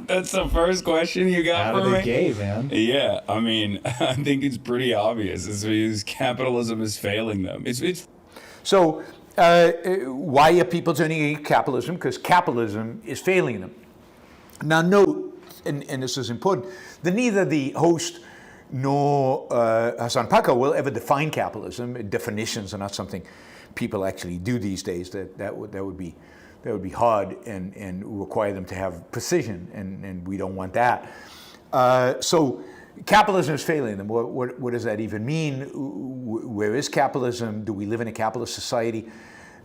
That's the first question you got Out for of the me? gate, man. Yeah, I mean, I think it's pretty obvious. It's because capitalism is failing them. It's So why are people turning against capitalism? Because capitalism is failing them. Now note, and this is important, that neither the host nor Hasan Piker will ever define capitalism. Definitions are not something people actually do these days. That would be hard and require them to have precision, and we don't want that. So capitalism is failing them. What does that even mean? Where is capitalism? Do we live in a capitalist society?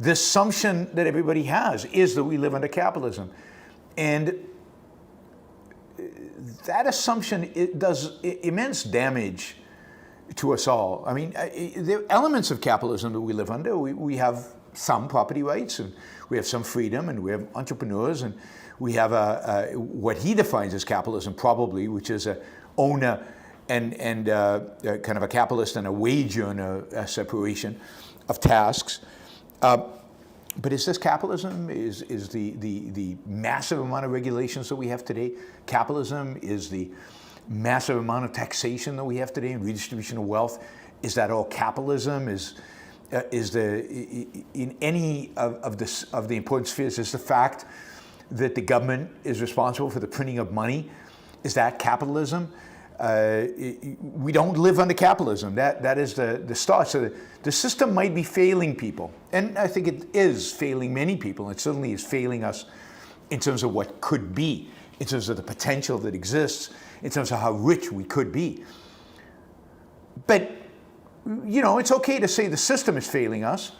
The assumption that everybody has is that we live under capitalism. And that assumption, it does immense damage to us all. I mean, there are elements of capitalism that we live under. We have some property rights, and we have some freedom, and we have entrepreneurs, and we have what he defines as capitalism, probably, which is a owner and kind of a capitalist and a wage earner separation of tasks. But is this capitalism? Is the massive amount of regulations that we have today capitalism? Is the massive amount of taxation that we have today and redistribution of wealth, is that all capitalism? Is in any of the important spheres, is the fact that the government is responsible for the printing of money, is that capitalism? We don't live under capitalism. That is the start. So the system might be failing people, and I think it is failing many people. It certainly is failing us in terms of what could be, in terms of the potential that exists, in terms of how rich we could be. But it's okay to say the system is failing us.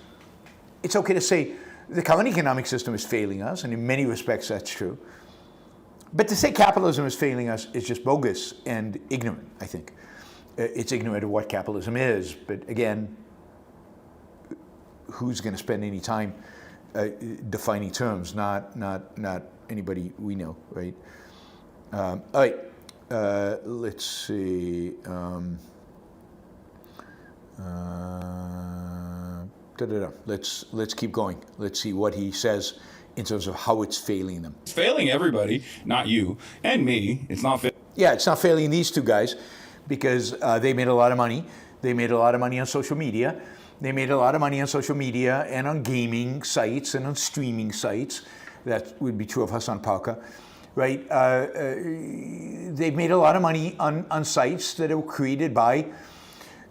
It's okay to say the current economic system is failing us, and in many respects that's true. But to say capitalism is failing us is just bogus and ignorant, I think. It's ignorant of what capitalism is, but again, who's going to spend any time defining terms? Not anybody we know, right? All right, let's see. Let's keep going. Let's see what he says in terms of how it's failing them. It's failing everybody, not you and me. It's not Yeah, it's not failing these two guys because they made a lot of money. They made a lot of money on social media. They made a lot of money on social media and on gaming sites and on streaming sites. That would be true of Hasan Piker, right? They've made a lot of money on sites that were created by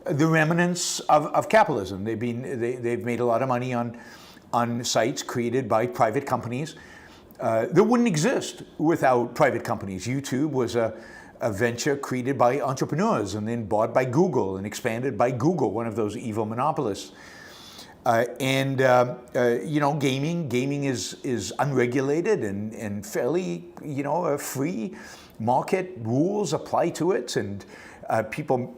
the remnants of capitalism. They've made a lot of money on sites created by private companies that wouldn't exist without private companies. YouTube was a venture created by entrepreneurs and then bought by Google and expanded by Google, one of those evil monopolists. Gaming is unregulated and fairly, free. Market rules apply to it, and people,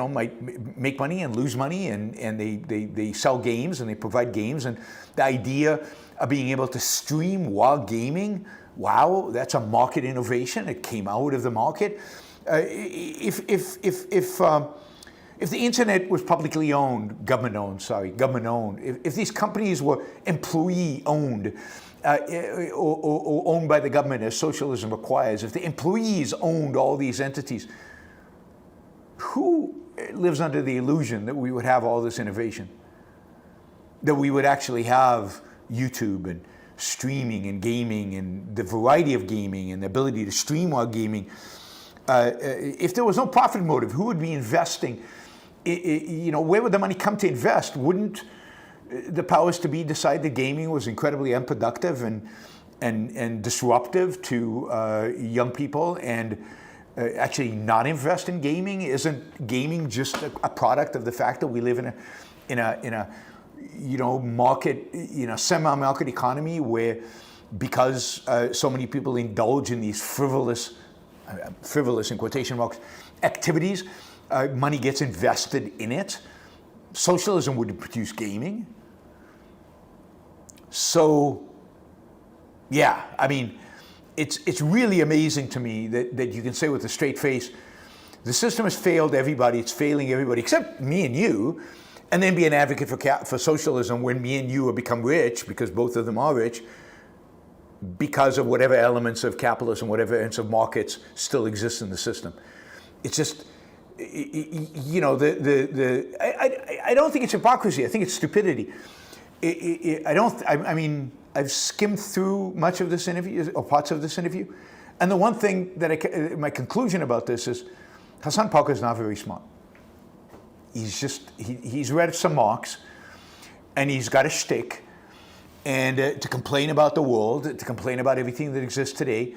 might make money and lose money, and they sell games and they provide games, and the idea of being able to stream while gaming, wow, that's a market innovation. It came out of the market. If the internet was publicly owned, government owned, if these companies were employee owned, or owned by the government as socialism requires, if the employees owned all these entities, who lives under the illusion that we would have all this innovation? That we would actually have YouTube and streaming and gaming and the variety of gaming and the ability to stream while gaming. If there was no profit motive, who would be investing? Where would the money come to invest? Wouldn't the powers to be decide that gaming was incredibly unproductive and disruptive to young people and actually not invest in gaming? Isn't gaming just a product of the fact that we live in a market, semi-market economy where, because so many people indulge in these frivolous in quotation marks activities, money gets invested in it. Socialism wouldn't produce gaming. So, yeah, I mean, it's really amazing to me that you can say with a straight face, the system has failed everybody, it's failing everybody except me and you, and then be an advocate for socialism when me and you have become rich, because both of them are rich. because of whatever elements of capitalism, whatever elements of markets still exist in the system. It's just, you know, I don't think it's hypocrisy. I think it's stupidity. I mean, I've skimmed through much of this interview, or parts of this interview, and the one thing that my conclusion about this is, Hasan Piker is not very smart. He's read some Marx, and he's got a shtick, and to complain about the world, to complain about everything that exists today,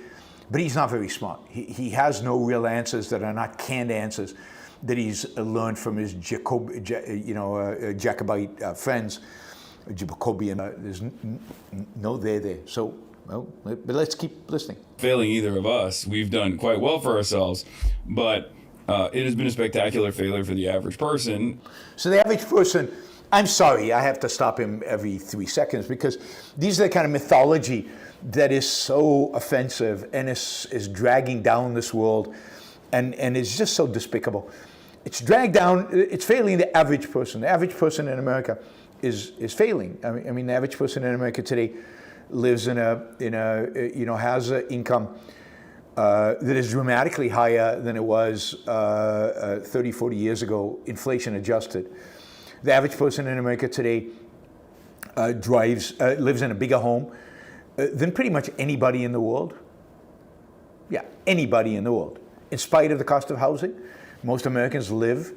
but he's not very smart. He has no real answers that are not canned answers that he's learned from his Jacobite friends, Jacobian. There's no there. So, well, but let's keep listening. Failing either of us, we've done quite well for ourselves, but it has been a spectacular failure for the average person. So the average person, I'm sorry, I have to stop him every 3 seconds, because these are the kind of mythology that is so offensive and is dragging down this world, and is just so despicable. It's dragged down, it's failing the average person. The average person in America is failing. I mean, the average person in America today lives has an income that is dramatically higher than it was 30, 40 years ago, inflation adjusted. The average person in America today lives in a bigger home than pretty much anybody in the world. Yeah, anybody in the world. In spite of the cost of housing, most Americans live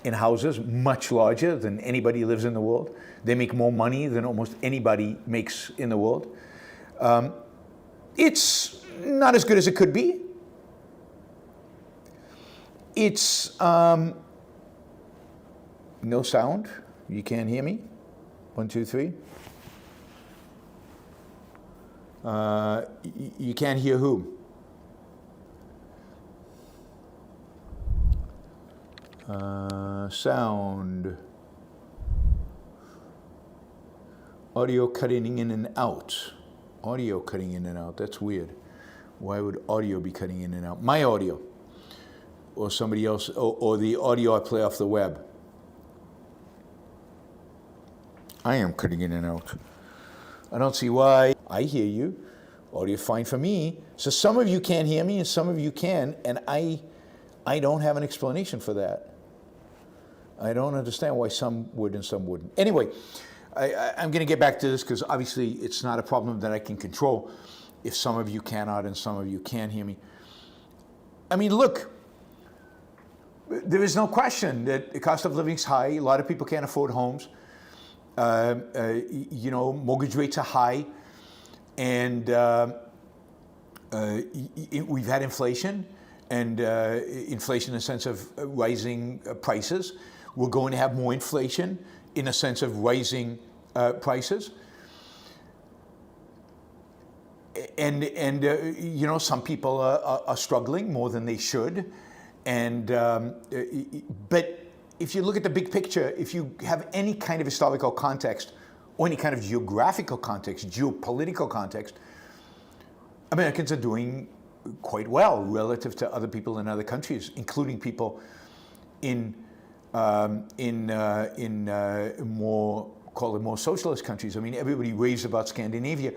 in houses much larger than anybody lives in the world. They make more money than almost anybody makes in the world. It's not as good as it could be. It's no sound. You can't hear me. 1, 2, 3. You can't hear who? Sound. Audio cutting in and out. Audio cutting in and out. That's weird. Why would audio be cutting in and out? My audio. Or somebody else, or the audio I play off the web. I am cutting in and out. I don't see why. I hear you. Audio fine for me. So some of you can't hear me and some of you can, and I don't have an explanation for that. I don't understand why some would and some wouldn't. Anyway, I'm going to get back to this because obviously it's not a problem that I can control if some of you cannot and some of you can hear me. I mean, look, there is no question that the cost of living is high. A lot of people can't afford homes. Mortgage rates are high, and we've had inflation, and inflation in the sense of rising prices. We're going to have more inflation in a sense of rising prices. And some people are struggling more than they should. But if you look at the big picture, if you have any kind of historical context or any kind of geographical context, geopolitical context, Americans are doing quite well relative to other people in other countries, including people in more socialist countries. I mean, everybody raves about Scandinavia,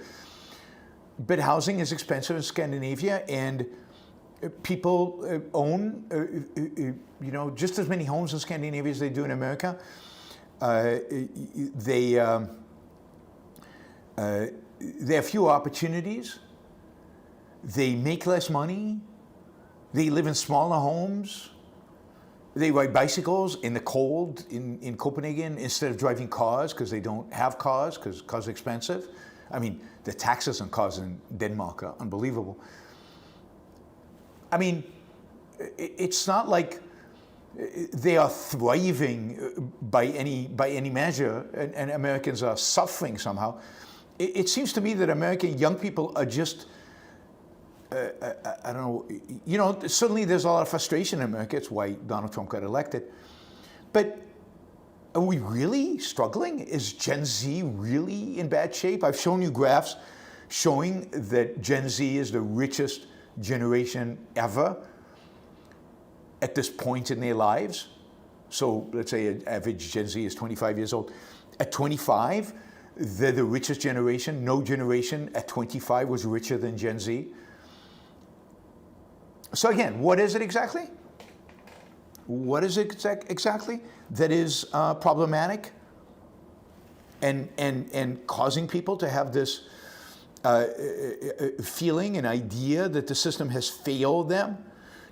but housing is expensive in Scandinavia, and people own, just as many homes in Scandinavia as they do in America. They have fewer opportunities. They make less money. They live in smaller homes. They ride bicycles in the cold in Copenhagen instead of driving cars because they don't have cars because cars are expensive. I mean, the taxes on cars in Denmark are unbelievable. I mean, it's not like they are thriving by any measure, and Americans are suffering somehow. It seems to me that American young people are just, I don't know, certainly there's a lot of frustration in America. It's why Donald Trump got elected. But are we really struggling? Is Gen Z really in bad shape? I've shown you graphs showing that Gen Z is the richest generation ever at this point in their lives. So let's say an average Gen Z is 25 years old. At 25, they're the richest generation. No generation at 25 was richer than Gen Z. So again, what is it exactly? What is it exactly that is problematic and causing people to have this feeling and idea that the system has failed them?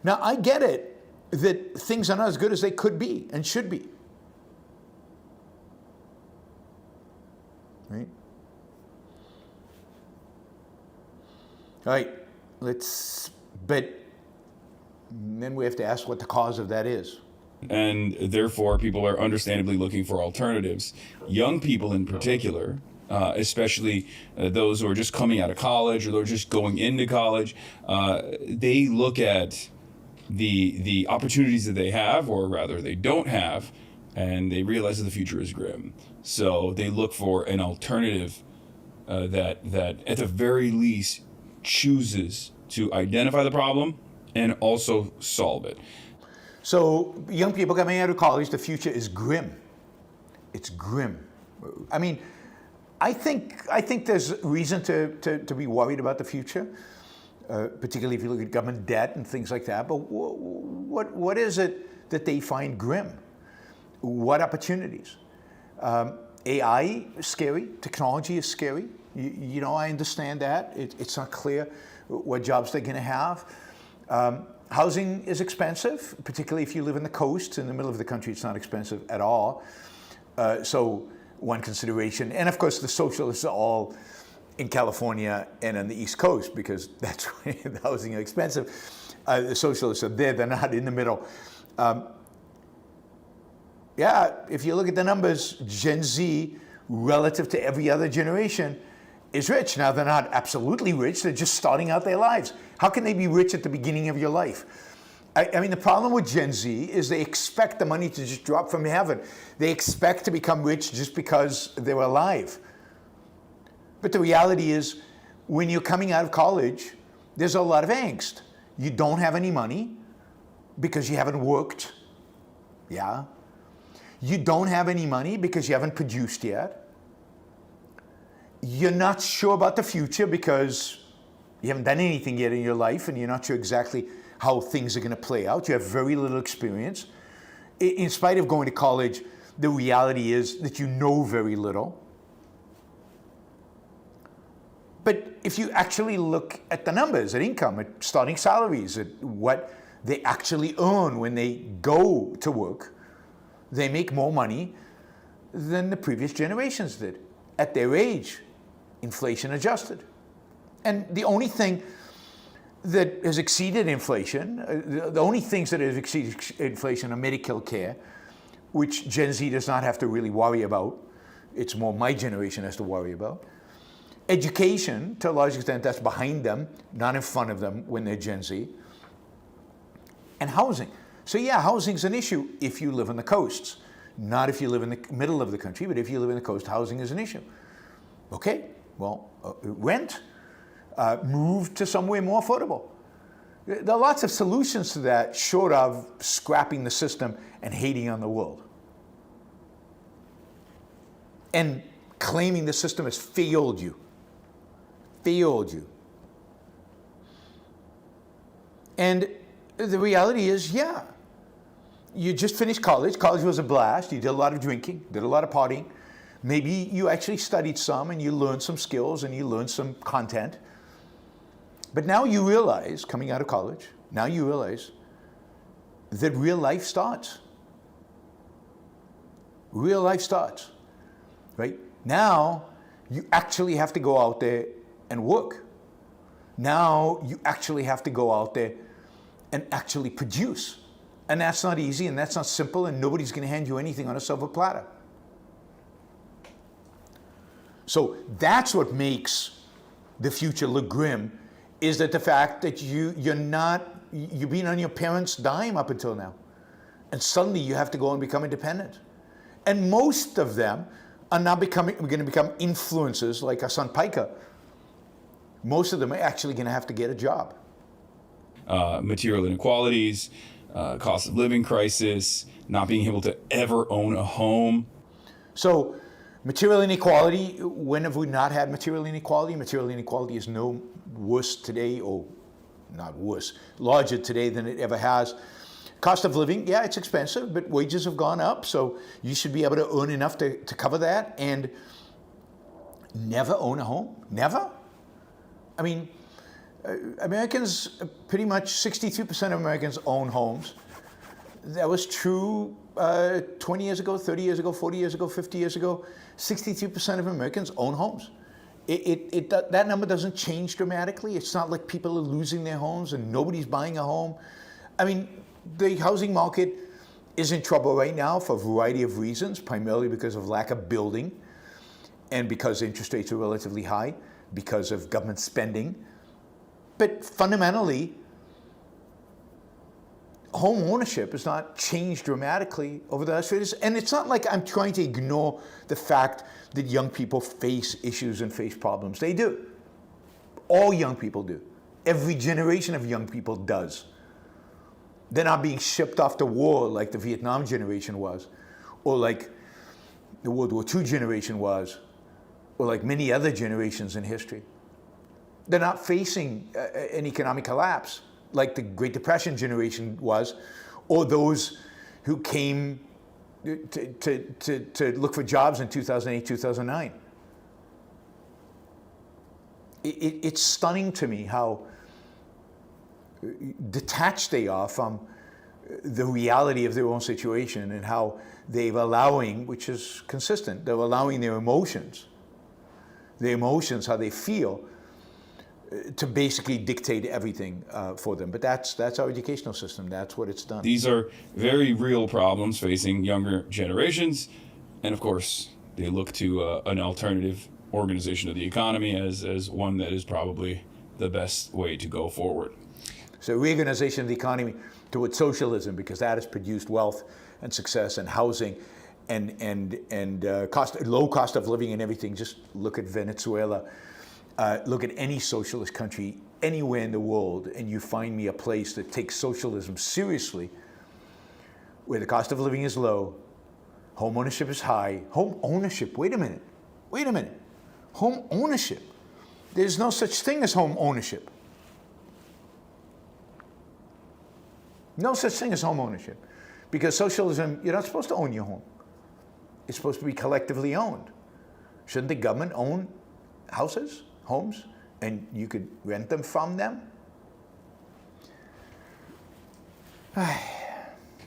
Now, I get it that things are not as good as they could be and should be. Right? All right, but then we have to ask what the cause of that is. And therefore, people are understandably looking for alternatives. Young people in particular, especially those who are just coming out of college or they're just going into college, they look at the opportunities that they have, or rather they don't have, and they realize that the future is grim. So they look for an alternative that at the very least chooses to identify the problem and also solve it. So young people coming out of college, the future is grim. It's grim. I mean, I think there's reason to be worried about the future, particularly if you look at government debt and things like that. But what is it that they find grim? What opportunities? AI is scary. Technology is scary. You know, I understand that. It's not clear what jobs they're going to have. Housing is expensive, particularly if you live in the coast. In the middle of the country, it's not expensive at all. So one consideration. And of course, the socialists are all in California and on the East Coast because that's where the housing is expensive. The socialists are there. They're not in the middle. Yeah, if you look at the numbers, Gen Z, relative to every other generation, is rich. Now, they're not absolutely rich. They're just starting out their lives. How can they be rich at the beginning of your life? I mean, the problem with Gen Z is they expect the money to just drop from heaven. They expect to become rich just because they're alive. But the reality is, when you're coming out of college, there's a lot of angst. You don't have any money because you haven't worked. Yeah. You don't have any money because you haven't produced yet. You're not sure about the future because you haven't done anything yet in your life and you're not sure exactly how things are going to play out. You have very little experience. In spite of going to college, the reality is that you know very little. But if you actually look at the numbers, at income, at starting salaries, at what they actually earn when they go to work, they make more money than the previous generations did at their age, inflation adjusted. And the only thing that has exceeded inflation, the only things that have exceeded inflation are medical care, which Gen Z does not have to really worry about. It's more my generation has to worry about. Education, to a large extent, that's behind them, not in front of them when they're Gen Z. And housing. So yeah, housing's an issue if you live on the coasts. Not if you live in the middle of the country, but if you live in the coast, housing is an issue. Okay, well, rent, move to somewhere more affordable. There are lots of solutions to that, short of scrapping the system and hating on the world. And claiming the system has failed you. Failed you. And the reality is, yeah, you just finished college. College was a blast. You did a lot of drinking, did a lot of partying. Maybe you actually studied some and you learned some skills and you learned some content. But now you realize, coming out of college, now you realize that real life starts. Real life starts, right? Now you actually have to go out there and work. Now you actually have to go out there and actually produce. And that's not easy and that's not simple and nobody's going to hand you anything on a silver platter. So that's what makes the future look grim, is that the fact that you've been on your parents' dime up until now. And suddenly you have to go and become independent. And most of them are now going to become influencers like Hasan Piker. Most of them are actually going to have to get a job. Material inequalities, cost of living crisis, not being able to ever own a home. So Material inequality, when have we not had material inequality? Material inequality is no worse today, or not worse, larger today than it ever has. Cost of living, yeah, it's expensive, but wages have gone up, so you should be able to earn enough to cover that and never own a home. Never? I mean, Americans, pretty much 63% of Americans own homes. That was true 20 years ago, 30 years ago, 40 years ago, 50 years ago. 63% of Americans own homes. That number doesn't change dramatically. It's not like people are losing their homes and nobody's buying a home. I mean, the housing market is in trouble right now for a variety of reasons, primarily because of lack of building and because interest rates are relatively high, because of government spending. But fundamentally, home ownership has not changed dramatically over the last few years. And it's not like I'm trying to ignore the fact that young people face issues and face problems. They do. All young people do. Every generation of young people does. They're not being shipped off to war like the Vietnam generation was, or like the World War II generation was, or like many other generations in history. They're not facing an economic collapse like the Great Depression generation was, or those who came to look for jobs in 2008, 2009. It's stunning to me how detached they are from the reality of their own situation and how they're allowing, which is consistent, they're allowing their emotions, how they feel, to basically dictate everything for them. But that's our educational system. That's what it's done. These are very real problems facing younger generations. And of course, they look to an alternative organization of the economy as one that is probably the best way to go forward. So reorganization of the economy towards socialism, because that has produced wealth and success and housing and low cost of living and everything. Just look at Venezuela. Look at any socialist country anywhere in the world, and you find me a place that takes socialism seriously, where the cost of living is low, home ownership is high. Home ownership, wait a minute. Home ownership. There's no such thing as home ownership. No such thing as home ownership. Because socialism, you're not supposed to own your home. It's supposed to be collectively owned. Shouldn't the government own houses, homes, and you could rent them from them?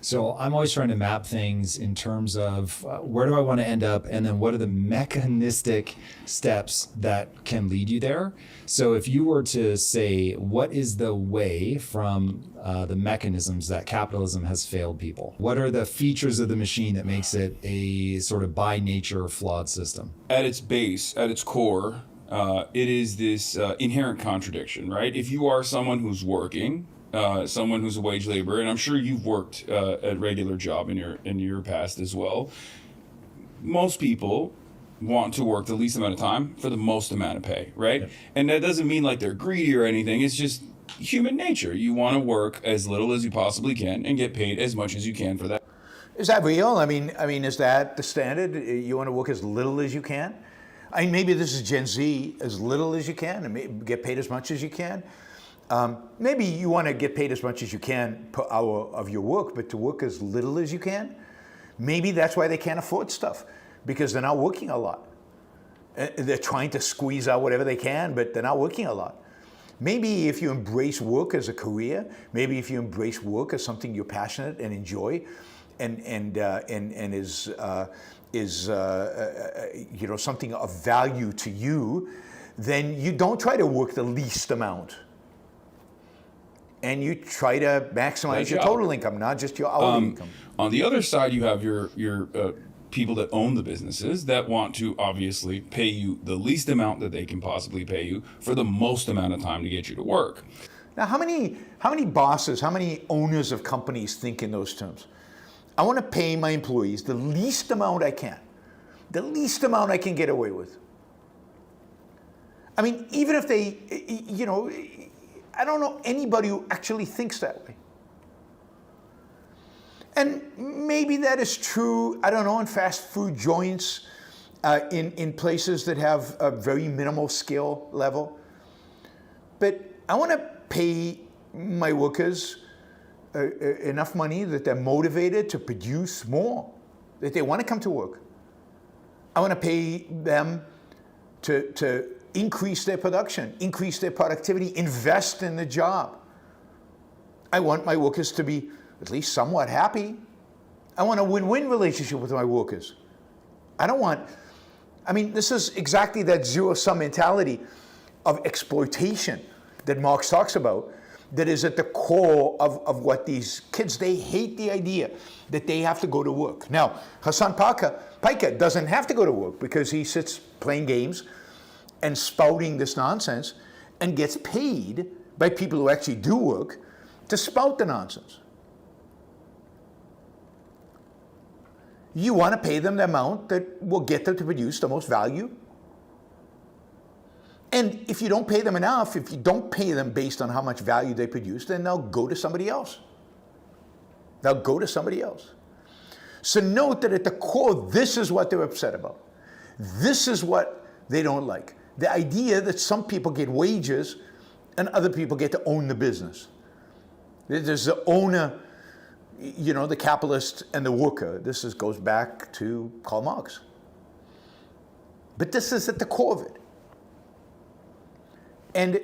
So I'm always trying to map things in terms of where do I want to end up, and then what are the mechanistic steps that can lead you there. So if you were to say, what is the way from the mechanisms that capitalism has failed people? What are the features of the machine that makes it a sort of by nature flawed system? At its base, at its core, it is this inherent contradiction, right? If you are someone who's working, someone who's a wage laborer, and I'm sure you've worked a regular job in your past as well. Most people want to work the least amount of time for the most amount of pay, right? Yep. And that doesn't mean like they're greedy or anything. It's just human nature. You want to work as little as you possibly can and get paid as much as you can for that. Is that real? I mean, is that the standard? You want to work as little as you can? I mean, maybe this is Gen Z, as little as you can, and get paid as much as you can. Maybe you want to get paid as much as you can per hour of your work, but to work as little as you can. Maybe that's why they can't afford stuff, because they're not working a lot. They're trying to squeeze out whatever they can, but they're not working a lot. Maybe if you embrace work as a career, maybe if you embrace work as something you're passionate and enjoy, and is something of value to you, then you don't try to work the least amount. And you try to maximize your total income, not just your hourly income. On the other side, you have your people that own the businesses that want to obviously pay you the least amount that they can possibly pay you for the most amount of time to get you to work. Now, how many bosses, how many owners of companies think in those terms? I want to pay my employees the least amount I can, the least amount I can get away with. I mean, even if they, I don't know anybody who actually thinks that way. And maybe that is true, I don't know, in fast food joints in places that have a very minimal skill level. But I want to pay my workers enough money that they're motivated to produce more, that they want to come to work. I want to pay them to increase their production, increase their productivity, invest in the job. I want my workers to be at least somewhat happy. I want a win-win relationship with my workers. This is exactly that zero-sum mentality of exploitation that Marx talks about, that is at the core of what these kids, they hate the idea that they have to go to work. Now, Hasan Piker doesn't have to go to work because he sits playing games and spouting this nonsense and gets paid by people who actually do work to spout the nonsense. You want to pay them the amount that will get them to produce the most value. And if you don't pay them enough, if you don't pay them based on how much value they produce, then they'll go to somebody else. They'll go to somebody else. So note that at the core, this is what they're upset about. This is what they don't like. The idea that some people get wages and other people get to own the business. There's the owner, the capitalist and the worker. This goes back to Karl Marx. But this is at the core of it. And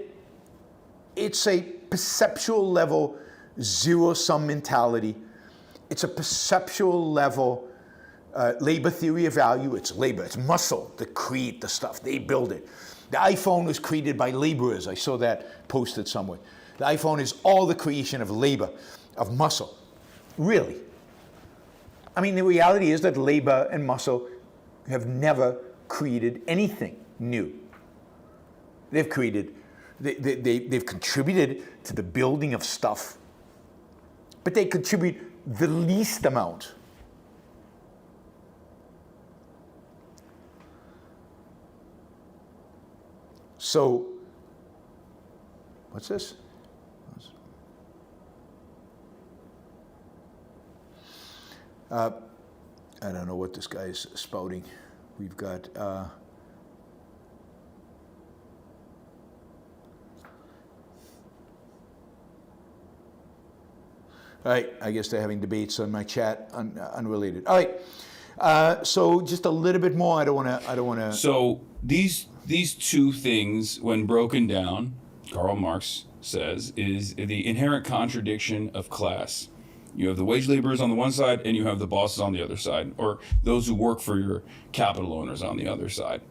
it's a perceptual level zero-sum mentality. It's a perceptual level labor theory of value. It's labor, it's muscle that create the stuff. They build it. The iPhone was created by laborers. I saw that posted somewhere. The iPhone is all the creation of labor, of muscle. Really. The reality is that labor and muscle have never created anything new. They've contributed to the building of stuff, but they contribute the least amount. So, what's this? I don't know what this guy is spouting. We've got... All right, I guess they're having debates on my chat, unrelated. All right, so just a little bit more. I don't want to. So these two things, when broken down, Karl Marx says, is the inherent contradiction of class. You have the wage laborers on the one side, and you have the bosses on the other side, or those who work for your capital owners on the other side.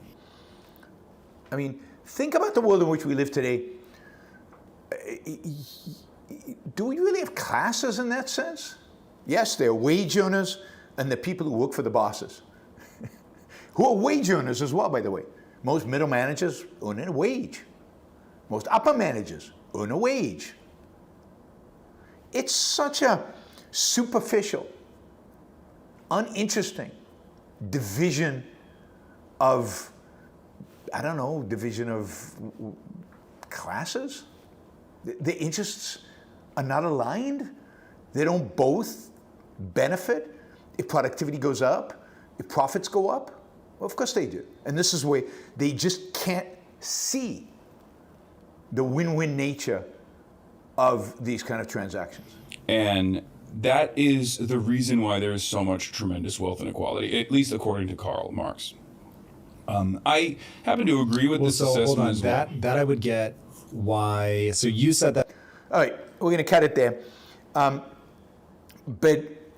Think about the world in which we live today. Do we really have classes in that sense? Yes, there are wage earners and the people who work for the bosses, who are wage earners as well, by the way. Most middle managers earn a wage. Most upper managers earn a wage. It's such a superficial, uninteresting division of, division of classes. The interests are not aligned. They don't both benefit if productivity goes up, if profits go up. Well, of course they do. And this is where they just can't see the win-win nature of these kind of transactions. And that is the reason why there is so much tremendous wealth inequality, at least according to Karl Marx. I happen to agree with this assessment hold on. as well. That I would get why. So you said that. All right, we're going to cut it there. But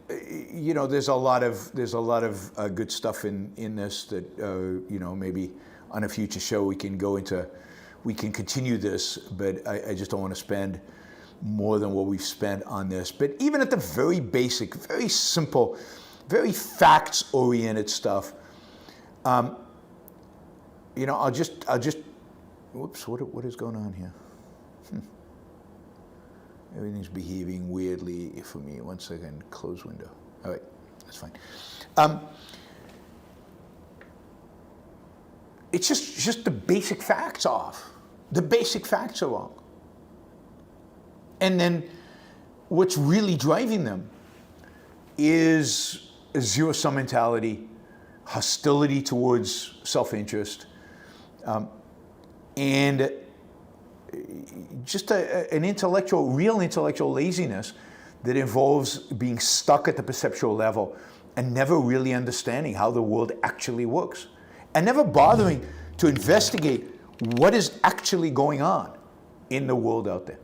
there's a lot of good stuff in this that maybe on a future show we can continue this. But I just don't want to spend more than what we've spent on this. But even at the very basic, very simple, very facts-oriented stuff, I'll just. Whoops! What is going on here? Everything's behaving weirdly for me. 1 second, close window. All right, that's fine. It's just the basic facts off. The basic facts are wrong. And then what's really driving them is a zero-sum mentality, hostility towards self-interest, and just an real intellectual laziness that involves being stuck at the perceptual level and never really understanding how the world actually works, and never bothering to investigate what is actually going on in the world out there.